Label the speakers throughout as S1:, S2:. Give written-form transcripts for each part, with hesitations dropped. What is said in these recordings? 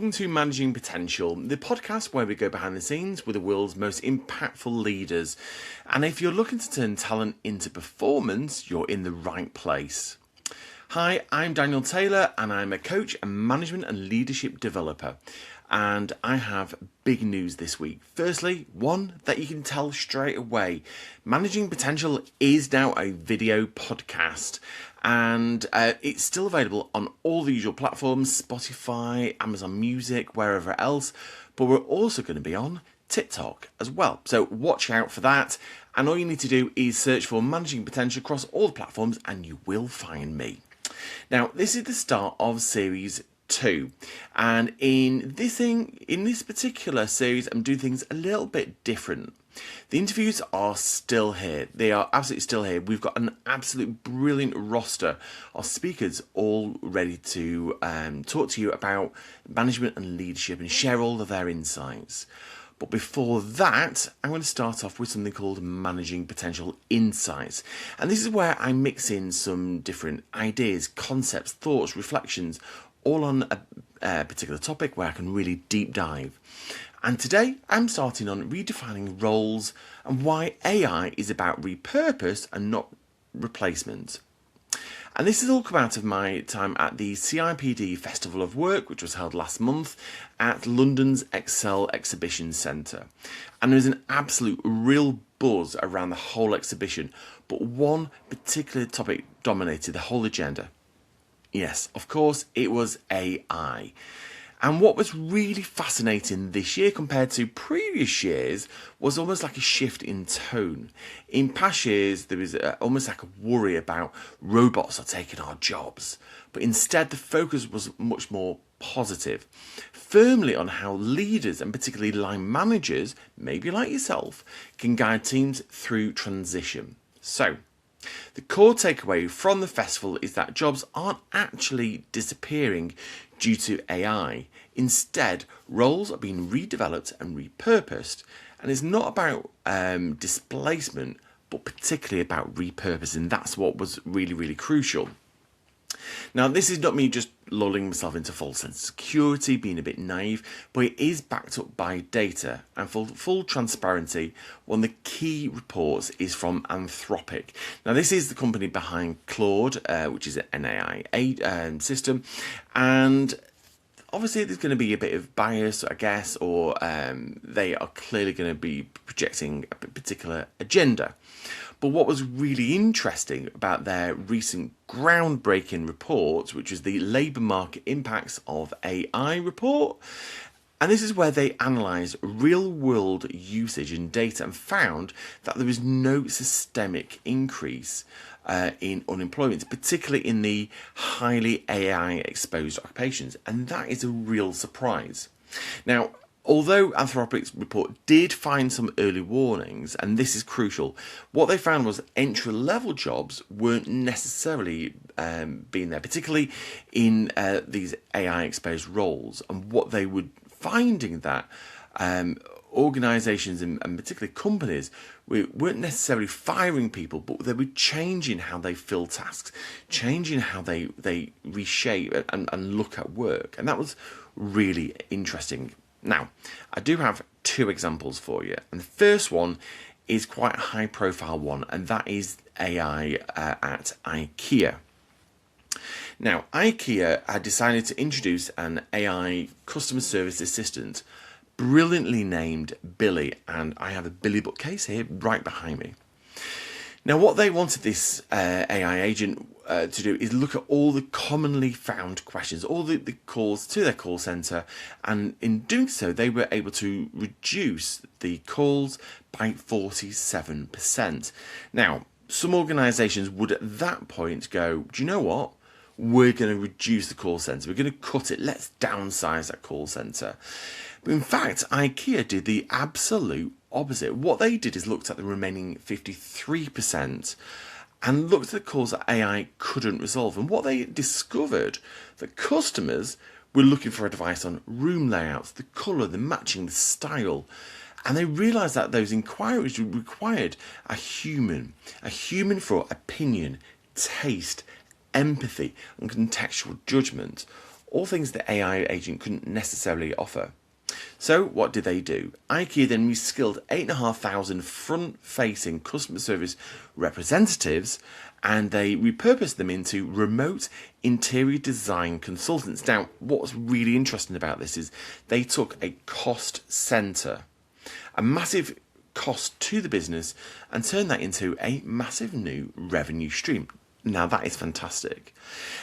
S1: welcome to Managing Potential, the podcast where we go behind the scenes with the world's most impactful leaders. And if you're looking to turn talent into performance, you're in the right place. Hi, I'm Daniel Taylor and I'm a coach and management and leadership developer. And I have big news this week. Firstly, one that you can tell straight away. Managing Potential is now a video podcast. And it's still available on all the usual platforms, Spotify, Amazon Music, wherever else. But we're also going to be on TikTok as well. So watch out for that. And all you need to do is search for Managing Potential across all the platforms and you will find me. Now, this is the start of Series 2. And in this particular series, I'm doing things a little bit different. The interviews are still here. They are absolutely still here. We've got an absolute brilliant roster of speakers all ready to talk to you about management and leadership and share all of their insights. But before that, I'm going to start off with something called Managing Potential Insights. And this is where I mix in some different ideas, concepts, thoughts, reflections, all on a particular topic where I can really deep dive. And today I'm starting on redefining roles and why AI is about repurpose and not replacement. And this has all come out of my time at the CIPD Festival of Work, which was held last month at London's Excel Exhibition Centre. And there was an absolute real buzz around the whole exhibition, but one particular topic dominated the whole agenda. Yes, of course, it was AI. And what was really fascinating this year compared to previous years was almost like a shift in tone. In past years, there was almost like a worry about robots are taking our jobs. But instead, the focus was much more positive, firmly on how leaders and particularly line managers, maybe like yourself, can guide teams through transition. So, the core takeaway from the festival is that jobs aren't actually disappearing due to AI. Instead, roles are being redeveloped and repurposed, and it's not about displacement, but particularly about repurposing. That's what was really, really crucial. Now, this is not me just lulling myself into false sense of security, being a bit naive, but it is backed up by data. And for full transparency, one of the key reports is from Anthropic. Now, this is the company behind Claude, which is an AI system, and obviously there's going to be a bit of bias, I guess, or they are clearly going to be projecting a particular agenda. But what was really interesting about their recent groundbreaking report, which was the Labour Market Impacts of AI report, and this is where they analysed real-world usage and data and found that there was no systemic increase in unemployment, particularly in the highly AI-exposed occupations. And that is a real surprise. Now, although Anthropic's report did find some early warnings, and this is crucial, what they found was entry-level jobs weren't necessarily being there, particularly in these AI-exposed roles. And what they were finding that organisations and particularly companies weren't necessarily firing people, but they were changing how they fill tasks, changing how they reshape and look at work. And that was really interesting. Now, I do have two examples for you. And the first one is quite a high profile one, and that is AI at IKEA. Now, IKEA had decided to introduce an AI customer service assistant, brilliantly named Billy, and I have a Billy bookcase here right behind me. Now, what they wanted this AI agent to do is look at all the commonly found questions, all the calls to their call centre, and in doing so, they were able to reduce the calls by 47%. Now, some organisations would at that point go, do you know what? We're going to reduce the call centre. We're going to cut it. Let's downsize that call centre. But in fact, IKEA did the absolute opposite. What they did is looked at the remaining 53% and looked at the calls that AI couldn't resolve. And what they discovered, that customers were looking for advice on room layouts, the colour, the matching, the style. And they realised that those inquiries required a human for opinion, taste, empathy and contextual judgment. all things the AI agent couldn't necessarily offer. So what did they do? IKEA then reskilled 8,500 front-facing customer service representatives, and they repurposed them into remote interior design consultants. Now, what's really interesting about this is they took a cost center, a massive cost to the business, and turned that into a massive new revenue stream. Now that is fantastic.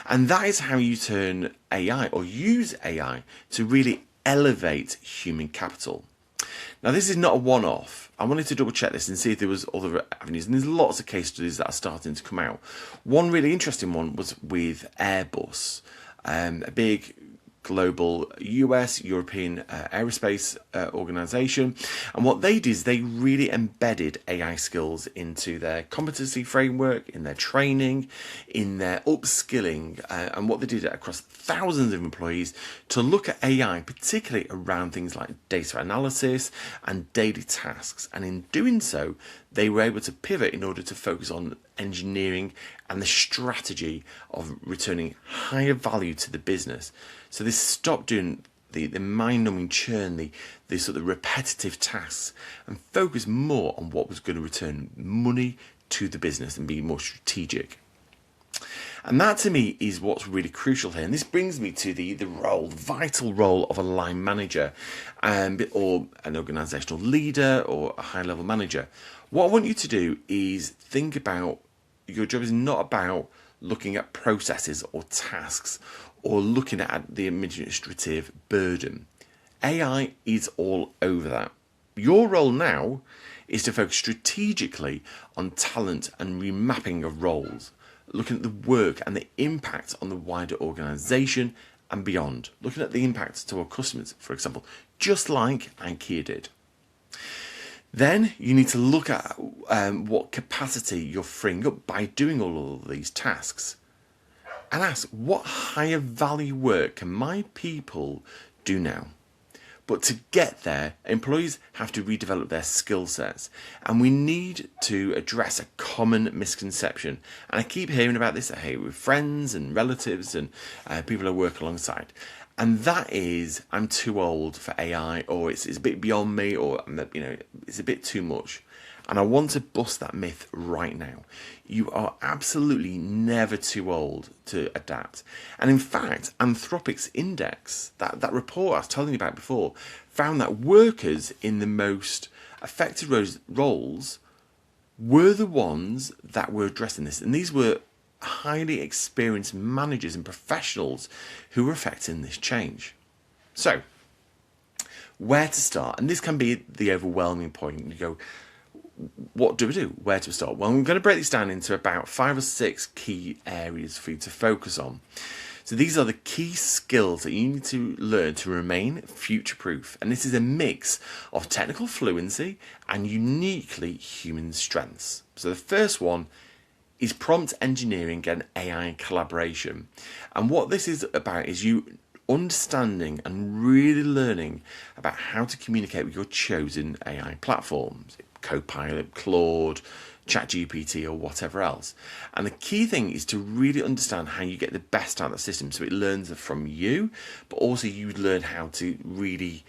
S1: And that is how you turn AI or use AI to really elevate human capital. Now this is not a one-off. I wanted to double check this and see if there was other avenues, and there's lots of case studies that are starting to come out. One really interesting one was with Airbus, a big global US, European aerospace organization. And what they did is they really embedded AI skills into their competency framework, in their training, in their upskilling, and what they did across thousands of employees to look at AI, particularly around things like data analysis and daily tasks. And in doing so, they were able to pivot in order to focus on engineering and the strategy of returning higher value to the business. So they stopped doing the mind-numbing churn, the sort of repetitive tasks, and focus more on what was going to return money to the business and be more strategic. And that to me is what's really crucial here. And this brings me to the vital role of a line manager, or an organizational leader or a high-level manager. What I want you to do is think about your job is not about looking at processes or tasks or looking at the administrative burden. AI is all over that. Your role now is to focus strategically on talent and remapping of roles, looking at the work and the impact on the wider organisation and beyond, looking at the impact to our customers, for example, just like IKEA did. Then you need to look at what capacity you're freeing up by doing all of these tasks, and ask, what higher value work can my people do now? But to get there, employees have to redevelop their skill sets, and we need to address a common misconception. And I keep hearing about this. I hear it with friends and relatives and people I work alongside. And that is, I'm too old for AI, or it's a bit beyond me, or it's a bit too much. And I want to bust that myth right now. You are absolutely never too old to adapt. And in fact, Anthropic's index, that report I was telling you about before, found that workers in the most affected roles were the ones that were addressing this. And these were highly experienced managers and professionals who were affecting this change. So, where to start? And this can be the overwhelming point. You go, what do we do? Where to start? Well, I'm going to break this down into about 5 or 6 key areas for you to focus on. So these are the key skills that you need to learn to remain future-proof. And this is a mix of technical fluency and uniquely human strengths. So the first one is prompt engineering and AI collaboration. And what this is about is you understanding and really learning about how to communicate with your chosen AI platforms, Copilot, Claude, ChatGPT, or whatever else. And the key thing is to really understand how you get the best out of the system, so it learns from you, but also you learn how to really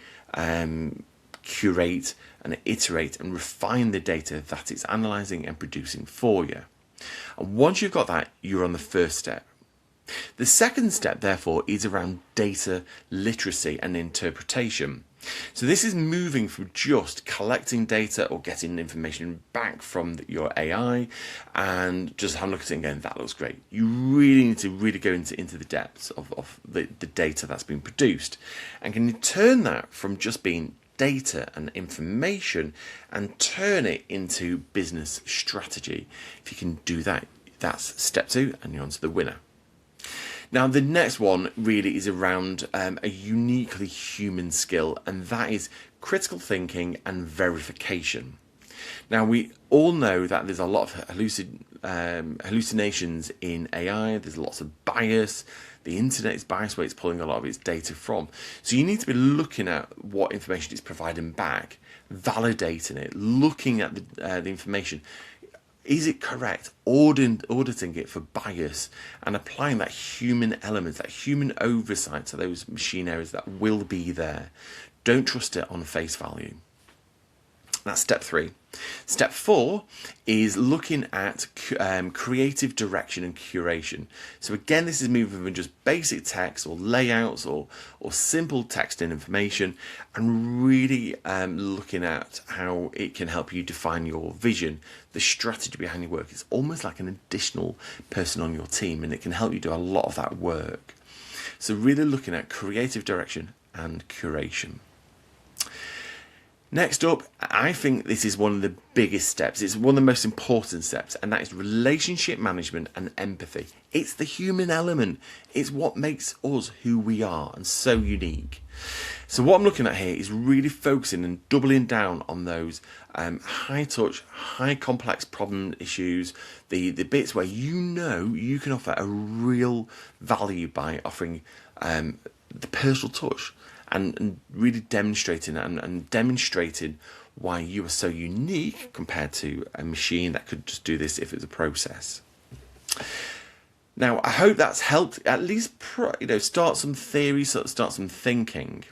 S1: curate and iterate and refine the data that it's analysing and producing for you. And once you've got that, you're on the first step. The second step, therefore, is around data literacy and interpretation. So this is moving from just collecting data or getting information back from your AI and just have a look at it and going, that looks great. You really need to really go into the depths of the data that's been produced. And can you turn that from just being data and information and turn it into business strategy? If you can do that, that's step 2 and you're on to the winner. Now, the next one really is around a uniquely human skill, and that is critical thinking and verification. Now, we all know that there's a lot of hallucinations in AI. There's lots of bias. The internet is biased where it's pulling a lot of its data from. So you need to be looking at what information it's providing back, validating it, looking at the information. Is it correct? Auditing it for bias and applying that human element, that human oversight to those machine errors that will be there. Don't trust it on face value. That's step 3. Step 4 is looking at creative direction and curation. So again, this is moving from just basic text or layouts or simple text and information, and really looking at how it can help you define your vision, the strategy behind your work. It's almost like an additional person on your team, and it can help you do a lot of that work. So really looking at creative direction and curation. Next up, I think this is one of the biggest steps. It's one of the most important steps, and that is relationship management and empathy. It's the human element. It's what makes us who we are and so unique. So what I'm looking at here is really focusing and doubling down on those high touch, high complex problem issues, the bits where you can offer a real value by offering the personal touch. And really demonstrating and demonstrating why you are so unique compared to a machine that could just do this if it's a process. Now, I hope that's helped at least start some theory, start some thinking.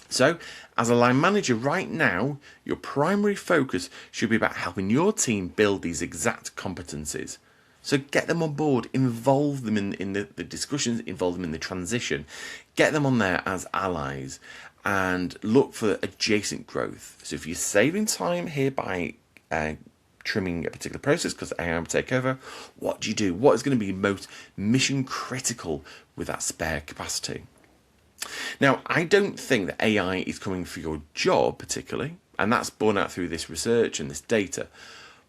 S1: So, as a line manager right now, your primary focus should be about helping your team build these exact competencies. So get them on board, involve them in the discussions, involve them in the transition, get them on there as allies, and look for adjacent growth. So if you're saving time here by trimming a particular process because AI will take over, what do you do? What is going to be most mission critical with that spare capacity? Now, I don't think that AI is coming for your job particularly, and that's borne out through this research and this data.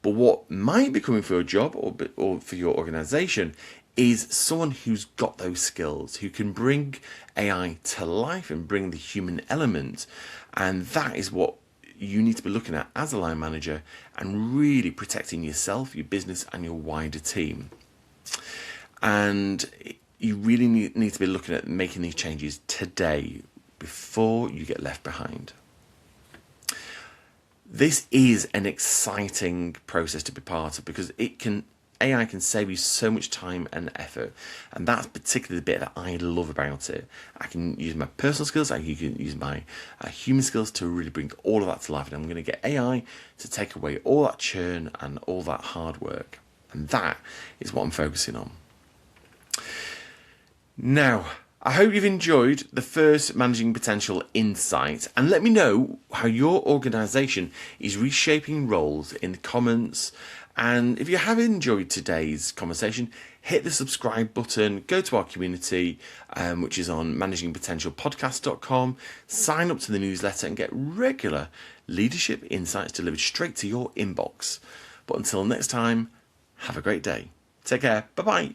S1: But what might be coming for your job or for your organization is someone who's got those skills, who can bring AI to life and bring the human element. And that is what you need to be looking at as a line manager, and really protecting yourself, your business, and your wider team. And you really need to be looking at making these changes today before you get left behind. This is an exciting process to be part of, because AI can save you so much time and effort, and that's particularly the bit that I love about it. I can use my personal skills, I can use my human skills to really bring all of that to life, and I'm going to get AI to take away all that churn and all that hard work, and that is what I'm focusing on. Now, I hope you've enjoyed the first Managing Potential insight, and let me know how your organisation is reshaping roles in the comments. And if you have enjoyed today's conversation, hit the subscribe button, go to our community, which is on managingpotentialpodcast.com, sign up to the newsletter and get regular leadership insights delivered straight to your inbox. But until next time, have a great day. Take care. Bye-bye.